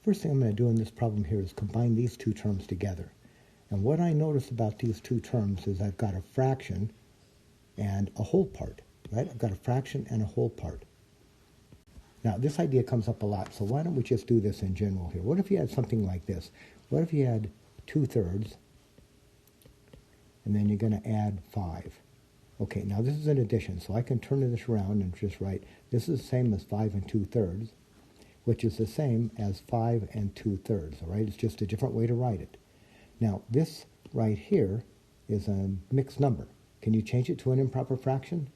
First thing I'm going to do in this problem here is combine these two terms together. And what I notice about these two terms is I've got a fraction and a whole part, right? I've got a fraction and a whole part. Now, this idea comes up a lot, so why don't we just do this in general here? What if you had something like this? What if you had 2/3, and then you're going to add 5? Okay, now this is an addition, so I can turn this around and just write, this is the same as 5 2/3, which is the same as 5 2/3, all right? It's just a different way to write it. Now, this right here is a mixed number. Can you change it to an improper fraction?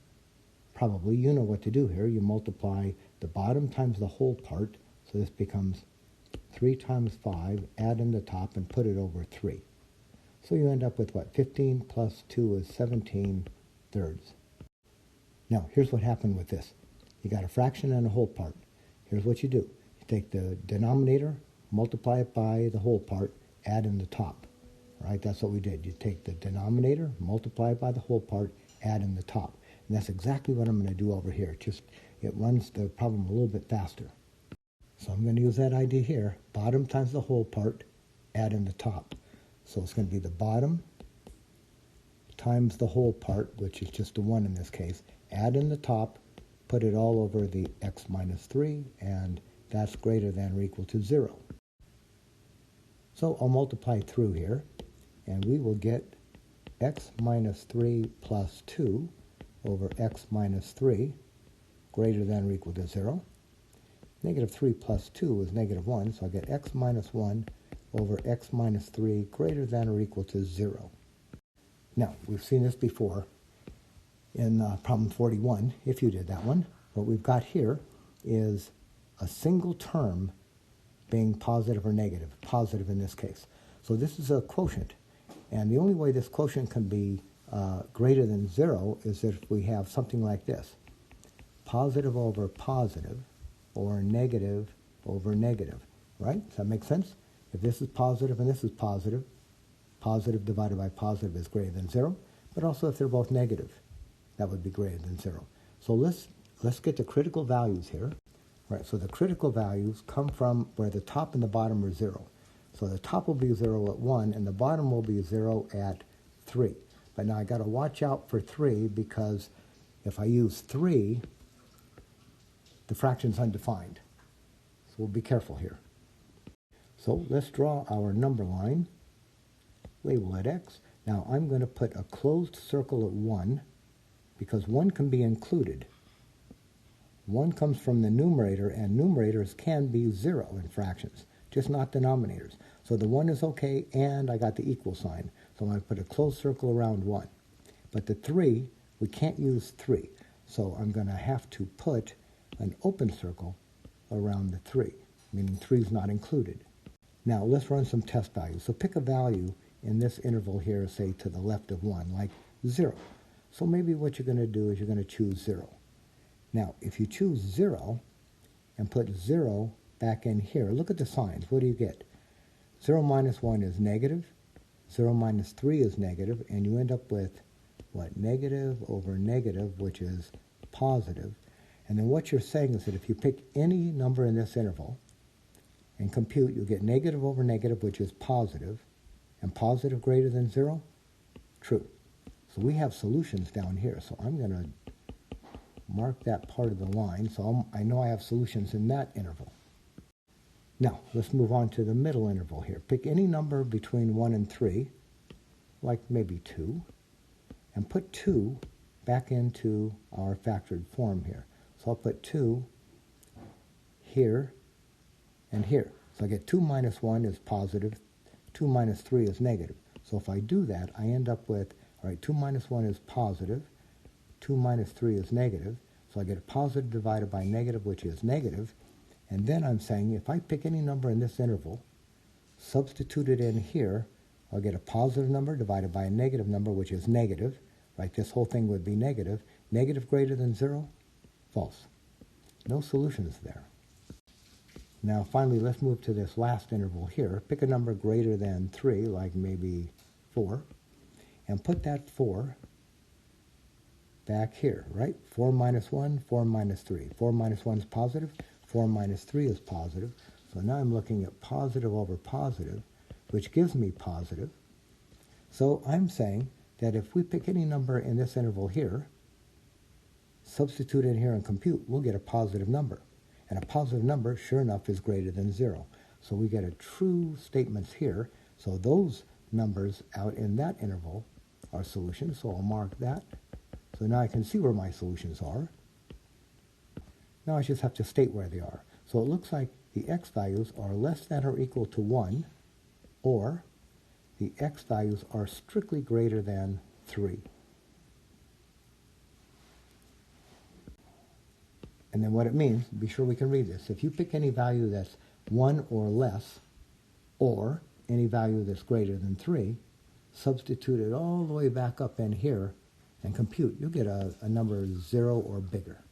Probably. You know what to do here. You multiply the bottom times the whole part, so this becomes 3 times 5, add in the top, and put it over 3. So you end up with what? 15 plus 2 is 17/3. Now, here's what happened with this. You got a fraction and a whole part. Here's what you do. You take the denominator, multiply it by the whole part, add in the top. All right, that's what we did. You take the denominator, multiply it by the whole part, add in the top. And that's exactly what I'm going to do over here. Just, it runs the problem a little bit faster. So I'm going to use that idea here. Bottom times the whole part, add in the top. So it's going to be the bottom times the whole part, which is just a 1 in this case, add in the top, put it all over the x minus 3, and that's greater than or equal to 0. So I'll multiply through here, and we will get x minus 3 plus 2 over x minus 3 greater than or equal to 0. Negative 3 plus 2 is negative 1, so I get x minus 1 over x minus 3 greater than or equal to 0. Now, we've seen this before in problem 41, if you did that one. What we've got here is a single term being positive or negative, positive in this case. So this is a quotient, and the only way this quotient can be greater than 0 is if we have something like this: positive over positive, or negative over negative, right? Does that make sense? If this is positive and this is positive, positive divided by positive is greater than 0, but also if they're both negative, that would be greater than 0. So let's get the critical values here. Right, so the critical values come from where the top and the bottom are 0. So the top will be 0 at 1, and the bottom will be 0 at 3. But now I got to watch out for 3, because if I use 3, the fraction's undefined. So we'll be careful here. So let's draw our number line, label it x. Now I'm going to put a closed circle at 1, because 1 can be included. 1 comes from the numerator, and numerators can be 0 in fractions, just not denominators. So the 1 is okay, and I got the equal sign. So I'm going to put a closed circle around 1. But the 3, we can't use 3. So I'm going to have to put an open circle around the 3, meaning 3 is not included. Now let's run some test values. So pick a value in this interval here, say to the left of 1, like 0. So maybe what you're going to do is you're going to choose 0. Now, if you choose 0 and put 0 back in here, look at the signs. What do you get? 0 minus 1 is negative. 0 minus 3 is negative. And you end up with, what, negative over negative, which is positive. And then what you're saying is that if you pick any number in this interval and compute, you'll get negative over negative, which is positive. And positive greater than 0? True. So we have solutions down here. So I'm going to mark that part of the line, so I know I have solutions in that interval. Now, let's move on to the middle interval here. Pick any number between 1 and 3, like maybe 2, and put 2 back into our factored form here. So I'll put 2 here and here. So I get 2 minus 1 is positive, 2 minus 3 is negative. So if I do that, I end up with, all right, 2 minus 1 is positive, 2 minus 3 is negative, so I get a positive divided by negative, which is negative, and then I'm saying if I pick any number in this interval, substitute it in here, I'll get a positive number divided by a negative number, which is negative, right? This whole thing would be negative. Negative greater than 0? False. No solutions there. Now finally, let's move to this last interval here. Pick a number greater than 3, like maybe 4, and put that 4 back here, right? 4 minus 1, 4 minus 3. 4 minus 1 is positive, 4 minus 3 is positive. So now I'm looking at positive over positive, which gives me positive. So I'm saying that if we pick any number in this interval here, substitute in here and compute, we'll get a positive number. And a positive number, sure enough, is greater than 0. So we get a true statements here. So those numbers out in that interval are solutions. So I'll mark that. So now I can see where my solutions are. Now I just have to state where they are. So it looks like the x values are less than or equal to 1, or the x values are strictly greater than 3. And then what it means, be sure we can read this. If you pick any value that's 1 or less, or any value that's greater than 3, substitute it all the way back up in here and compute. You'll get a number 0 or bigger.